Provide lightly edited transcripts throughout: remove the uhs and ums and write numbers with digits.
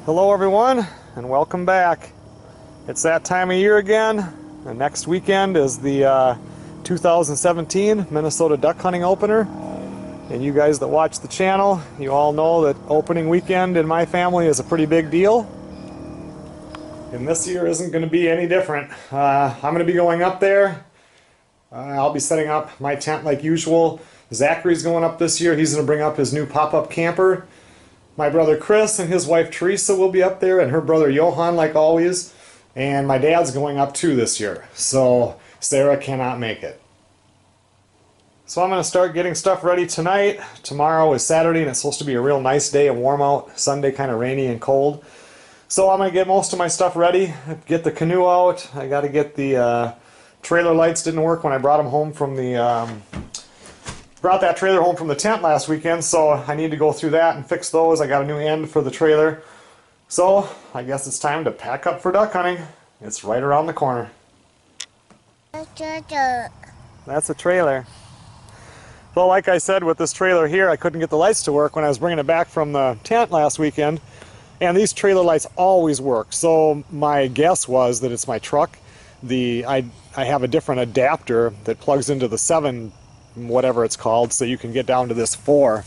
Hello everyone, and welcome back. It's that time of year again, and next weekend is the 2017 Minnesota duck hunting opener. And you guys that watch the channel, you all know that opening weekend in my family is a pretty big deal. And this year isn't going to be any different. I'm going to be going up there. I'll be setting up my tent like usual. Zachary's going up this year. He's going to bring up his new pop-up camper. My brother Chris and his wife Teresa will be up there, and her brother Johan, like always. And my dad's going up too this year, so Sarah cannot make it. So I'm going to start getting stuff ready tonight. Tomorrow is Saturday, and it's supposed to be a real nice day and warm out. Sunday kind of rainy and cold. So I'm going to get most of my stuff ready, get the canoe out. I got to get the trailer lights. Didn't work when I brought them home from the brought that trailer home from the tent last weekend, so I need to go through that and fix those. I got a new end for the trailer. So I guess it's time to pack up for duck hunting. It's right around the corner. That's a trailer. So like I said, with this trailer here, I couldn't get the lights to work when I was bringing it back from the tent last weekend. And these trailer lights always work. So my guess was that it's my truck. I have a different adapter that plugs into the 7 whatever it's called, so you can get down to this 4.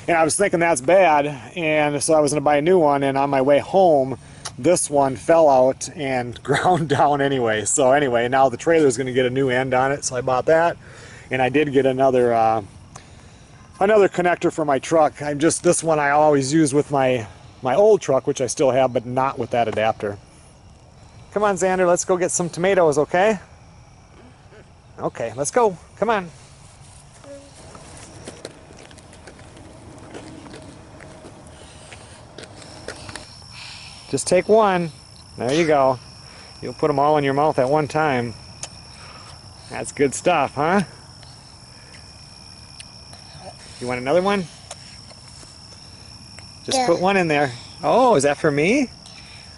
And I was thinking that's bad, and so I was going to buy a new one, and on my way home this one fell out and ground down anyway. So anyway, now the trailer is going to get a new end on it, so I bought that. And I did get another connector for my truck. This one I always use with my old truck, which I still have, but not with that adapter. Come on, Xander, let's go get some tomatoes, okay? Okay, let's go. Come on. Just take one. There you go. You'll put them all in your mouth at one time. That's good stuff, huh? You want another one? Just put one in there. Oh, is that for me?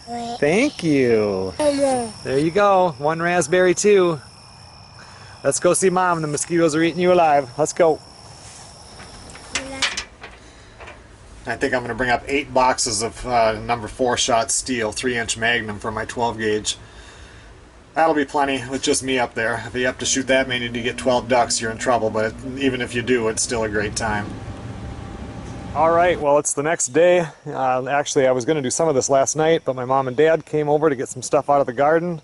Thank you. There you go. One raspberry too. Let's go see Mom. The mosquitoes are eating you alive. Let's go. I think I'm going to bring up 8 boxes of number 4 shot steel 3-inch Magnum for my 12 gauge. That'll be plenty with just me up there. If you have to shoot that many to get 12 ducks, you're in trouble, but even if you do, it's still a great time. Alright, well, it's the next day. Actually, I was going to do some of this last night, but my mom and dad came over to get some stuff out of the garden.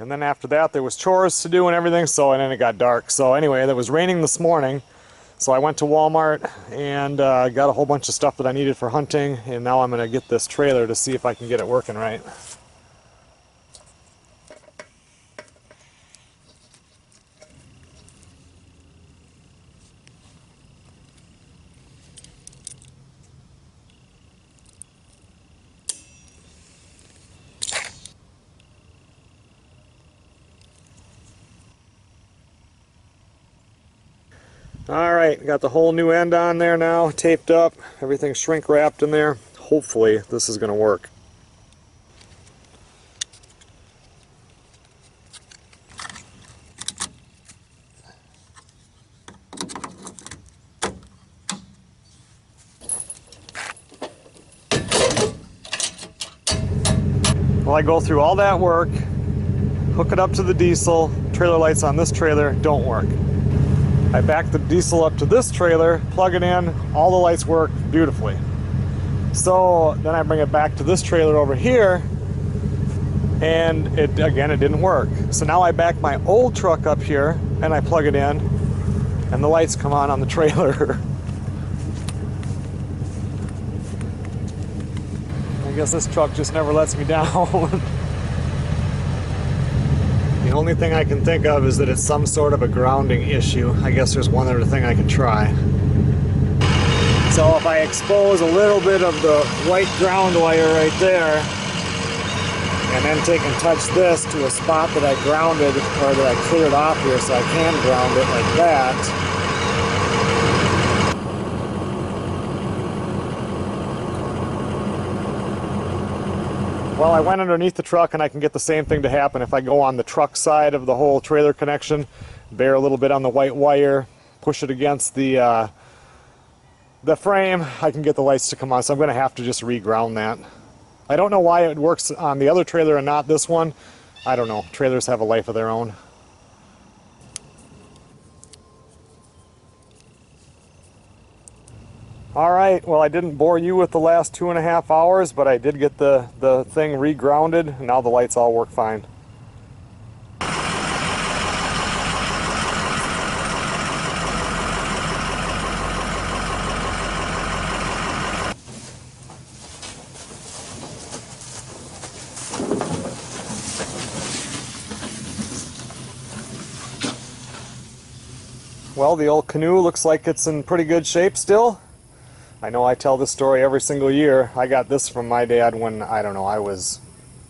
And then after that, there was chores to do and everything, and then it got dark. So anyway, it was raining this morning, so I went to Walmart and got a whole bunch of stuff that I needed for hunting, and now I'm going to get this trailer to see if I can get it working right. Alright, got the whole new end on there now, taped up, everything shrink wrapped in there. Hopefully this is going to work. Well, I go through all that work, hook it up to the diesel, trailer lights on this trailer don't work. I back the diesel up to this trailer, plug it in, all the lights work beautifully. So then I bring it back to this trailer over here, and it didn't work. So now I back my old truck up here, and I plug it in, and the lights come on the trailer. I guess this truck just never lets me down. The only thing I can think of is that it's some sort of a grounding issue. I guess there's one other thing I can try. So if I expose a little bit of the white ground wire right there, and then take and touch this to a spot that I grounded, or that I cleared off here so I can ground it like that. Well, I went underneath the truck and I can get the same thing to happen if I go on the truck side of the whole trailer connection, bear a little bit on the white wire, push it against the frame, I can get the lights to come on. So I'm going to have to just reground that. I don't know why it works on the other trailer and not this one. I don't know. Trailers have a life of their own. Alright, well, I didn't bore you with the last 2.5 hours, but I did get the thing regrounded, and now the lights all work fine. Well, the old canoe looks like it's in pretty good shape still. I know I tell this story every single year. I got this from my dad when, I don't know, I was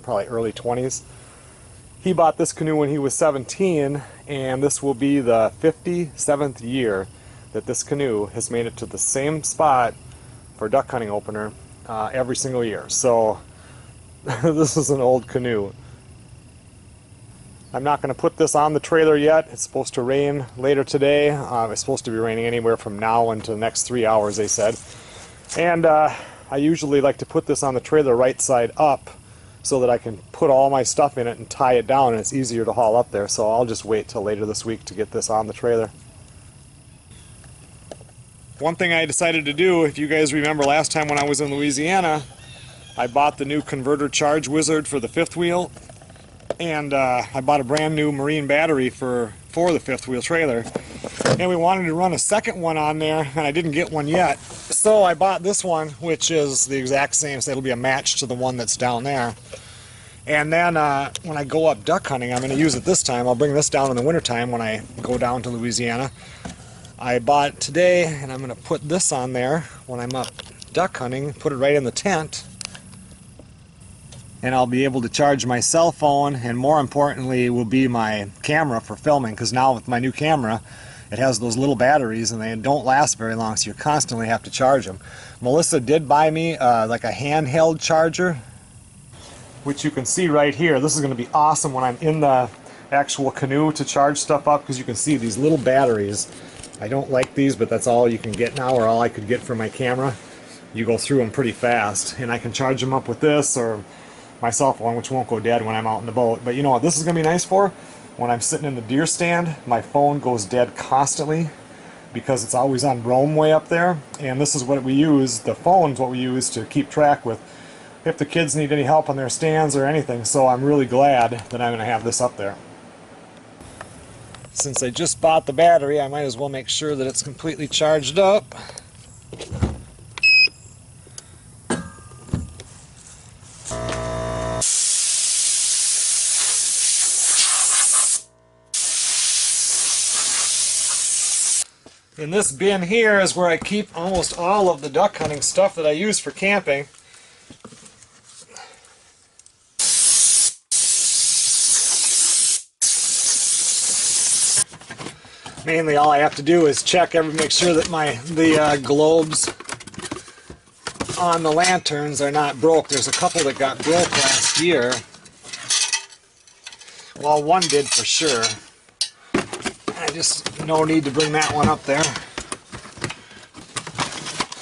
probably early 20s. He bought this canoe when he was 17, and this will be the 57th year that this canoe has made it to the same spot for duck hunting opener every single year. So this is an old canoe. I'm not going to put this on the trailer yet. It's supposed to rain later today. It's supposed to be raining anywhere from now into the next 3 hours, they said. And I usually like to put this on the trailer right side up so that I can put all my stuff in it and tie it down, and it's easier to haul up there. So I'll just wait till later this week to get this on the trailer. One thing I decided to do, if you guys remember last time when I was in Louisiana, I bought the new converter charge wizard for the fifth wheel. And I bought a brand new marine battery for the fifth wheel trailer, and we wanted to run a second one on there, and I didn't get one yet, so I bought this one, which is the exact same, so it'll be a match to the one that's down there. And then when I go up duck hunting, I'm going to use it this time. I'll bring this down in the wintertime when I go down to Louisiana. I bought it today, and I'm going to put this on there when I'm up duck hunting, put it right in the tent. And I'll be able to charge my cell phone, and more importantly will be my camera for filming, because now with my new camera it has those little batteries and they don't last very long, so you constantly have to charge them. Melissa did buy me like a handheld charger, which you can see right here. This is going to be awesome when I'm in the actual canoe to charge stuff up, because you can see these little batteries. I don't like these, but that's all you can get now, or all I could get for my camera. You go through them pretty fast, and I can charge them up with this or my cell phone, which won't go dead when I'm out in the boat. But you know what this is going to be nice for? When I'm sitting in the deer stand, my phone goes dead constantly because it's always on roam way up there, and this is what we use, the phone's what we use to keep track with if the kids need any help on their stands or anything. So I'm really glad that I'm going to have this up there. Since I just bought the battery, I might as well make sure that it's completely charged up. In this bin here is where I keep almost all of the duck hunting stuff that I use for camping. Mainly all I have to do is check make sure that the globes on the lanterns are not broke. There's a couple that got broke last year. Well, one did for sure. No need to bring that one up there.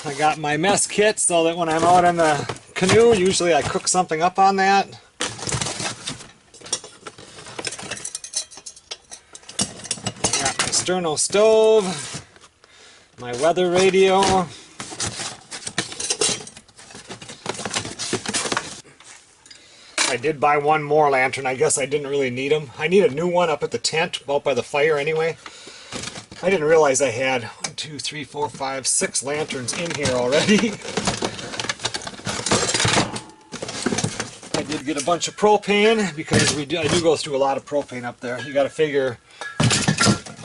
I got my mess kit so that when I'm out in the canoe, usually I cook something up on that. I got my sterno stove, my weather radio. I did buy one more lantern. I guess I didn't really need them. I need a new one up at the tent, out by the fire anyway. I didn't realize I had 1, 2, 3, 4, 5, 6 lanterns in here already. I did get a bunch of propane because I do go through a lot of propane up there. You got to figure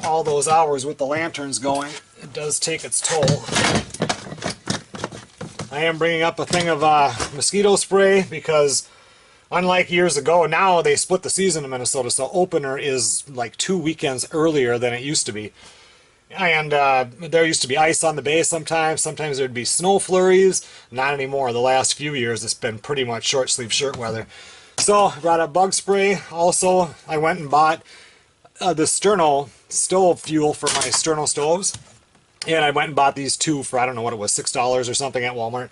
all those hours with the lanterns going. It does take its toll. I am bringing up a thing of mosquito spray because unlike years ago, now they split the season in Minnesota, so opener is like 2 weekends earlier than it used to be. And there used to be ice on the bay sometimes there'd be snow flurries. Not anymore. The last few years it's been pretty much short sleeve shirt weather. So I brought up bug spray. Also, I went and bought the sterno stove fuel for my sterno stoves. And I went and bought these two for, I don't know what it was, $6 or something at Walmart.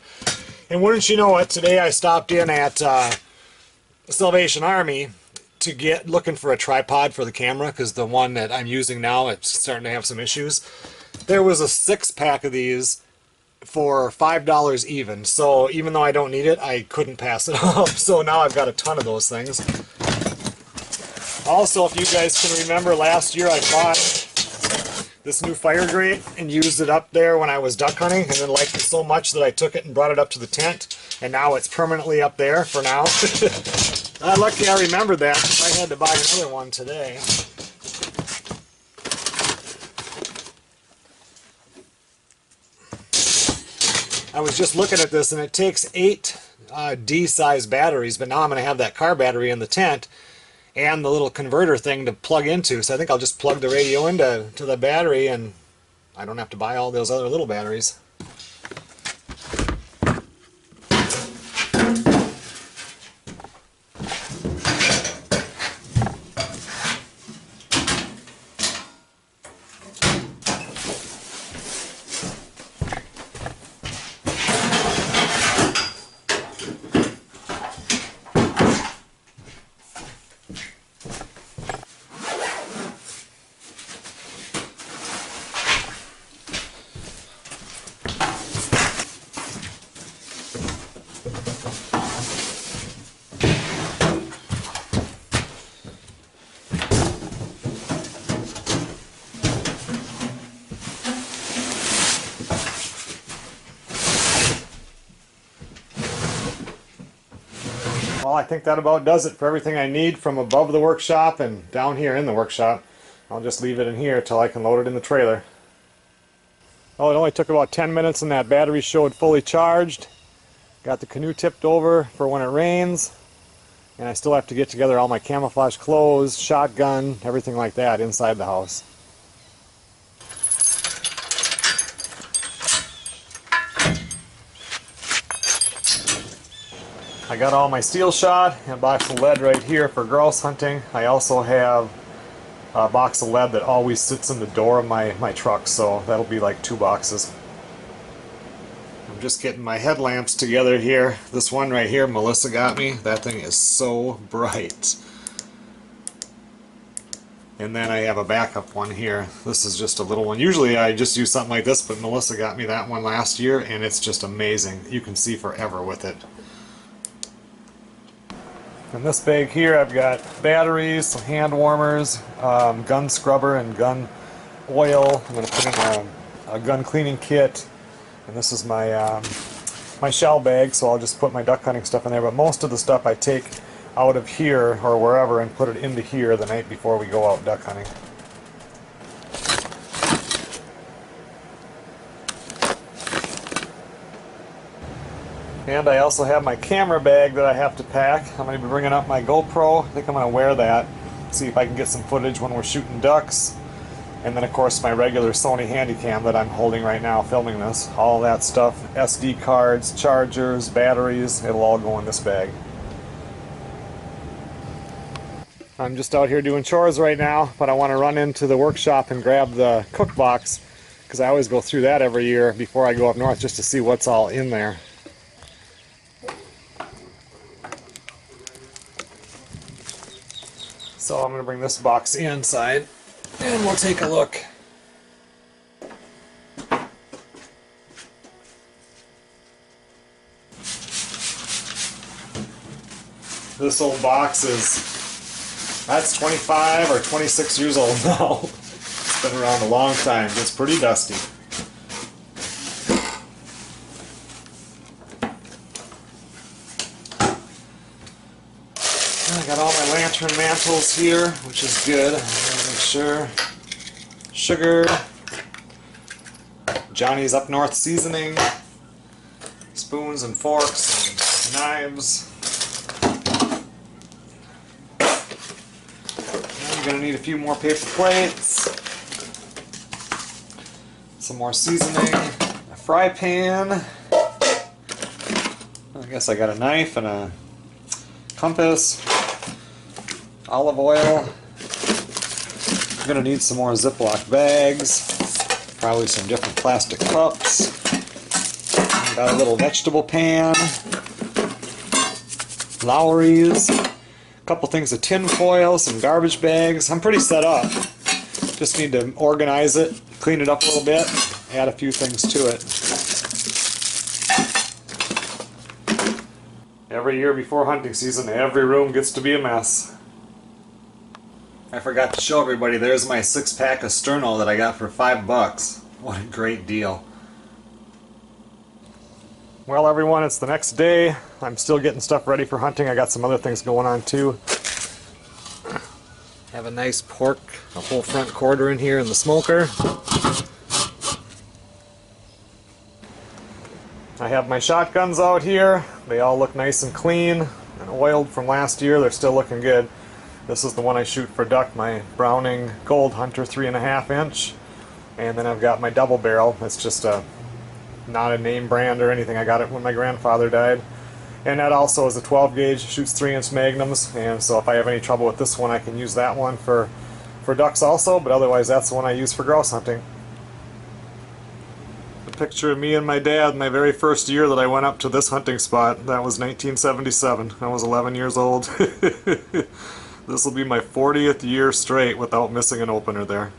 And wouldn't you know it, today I stopped in at Salvation Army to get looking for a tripod for the camera, because the one that I'm using now, it's starting to have some issues. There was a 6-pack of these for $5 even. So even though I don't need it, I couldn't pass it up. So now I've got a ton of those things. Also, if you guys can remember, last year I bought this new fire grate and used it up there when I was duck hunting, and then liked it so much that I took it and brought it up to the tent, and now it's permanently up there for now. Lucky I remembered that, because I had to buy another one today. I was just looking at this, and it takes 8 D-size batteries, but now I'm going to have that car battery in the tent and the little converter thing to plug into, so I think I'll just plug the radio into the battery, and I don't have to buy all those other little batteries. Well, I think that about does it for everything I need from above the workshop and down here in the workshop. I'll just leave it in here till I can load it in the trailer. Well, it only took about 10 minutes and that battery showed fully charged. Got the canoe tipped over for when it rains. And I still have to get together all my camouflage clothes, shotgun, everything like that inside the house. I got all my steel shot and a box of lead right here for grouse hunting. I also have a box of lead that always sits in the door of my truck, so that'll be like 2 boxes. I'm just getting my headlamps together here. This one right here, Melissa got me. That thing is so bright. And then I have a backup one here. This is just a little one. Usually I just use something like this, but Melissa got me that one last year, and it's just amazing. You can see forever with it. In this bag here I've got batteries, some hand warmers, gun scrubber and gun oil. I'm going to put in a gun cleaning kit, and this is my my shell bag, so I'll just put my duck hunting stuff in there, but most of the stuff I take out of here or wherever and put it into here the night before we go out duck hunting. And I also have my camera bag that I have to pack. I'm going to be bringing up my GoPro. I think I'm going to wear that, see if I can get some footage when we're shooting ducks. And then of course my regular Sony Handycam that I'm holding right now filming this. All that stuff, SD cards, chargers, batteries, it'll all go in this bag. I'm just out here doing chores right now, but I want to run into the workshop and grab the cook box, because I always go through that every year before I go up north just to see what's all in there. So I'm going to bring this box inside and we'll take a look. This old box that's 25 or 26 years old now. It's been around a long time. It's pretty dusty. I got all my lantern mantles here, which is good. I'm gonna make sure. Sugar, Johnny's Up North seasoning, spoons and forks and knives. I'm gonna need a few more paper plates, some more seasoning, a fry pan. I guess I got a knife and a compass. Olive oil, going to need some more Ziploc bags, probably some different plastic cups. Got a little vegetable pan, Lowry's, a couple things of tin foil, some garbage bags. I'm pretty set up. Just need to organize it, clean it up a little bit, add a few things to it. Every year before hunting season, every room gets to be a mess. I forgot to show everybody, there's my 6-pack of Sterno that I got for $5. What a great deal. Well everyone, it's the next day. I'm still getting stuff ready for hunting. I got some other things going on too. Have a nice pork, a whole front quarter in here in the smoker. I have my shotguns out here. They all look nice and clean and oiled from last year. They're still looking good. This is the one I shoot for duck, my Browning Gold Hunter 3.5 inch. And then I've got my double barrel. It's just not a name brand or anything. I got it when my grandfather died. And that also is a 12 gauge, shoots 3-inch magnums, and so if I have any trouble with this one I can use that one for ducks also, but otherwise that's the one I use for grouse hunting. A picture of me and my dad my very first year that I went up to this hunting spot. That was 1977. I was 11 years old. This will be my 40th year straight without missing an opener there.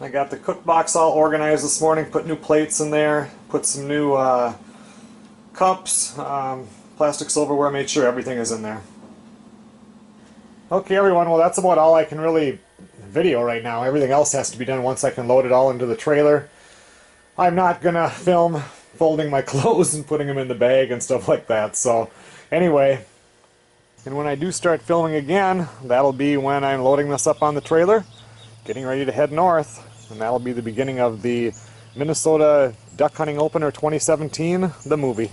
I got the cook box all organized this morning, put new plates in there, put some new cups, plastic silverware, made sure everything is in there. Okay everyone, well that's about all I can really video right now. Everything else has to be done once I can load it all into the trailer. I'm not gonna film folding my clothes and putting them in the bag and stuff like that, so anyway. And when I do start filming again, that'll be when I'm loading this up on the trailer, getting ready to head north, and that'll be the beginning of the Minnesota Duck Hunting Opener 2017, the movie.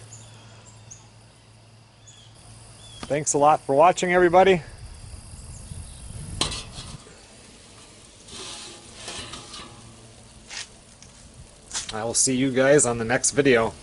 Thanks a lot for watching everybody. I will see you guys on the next video.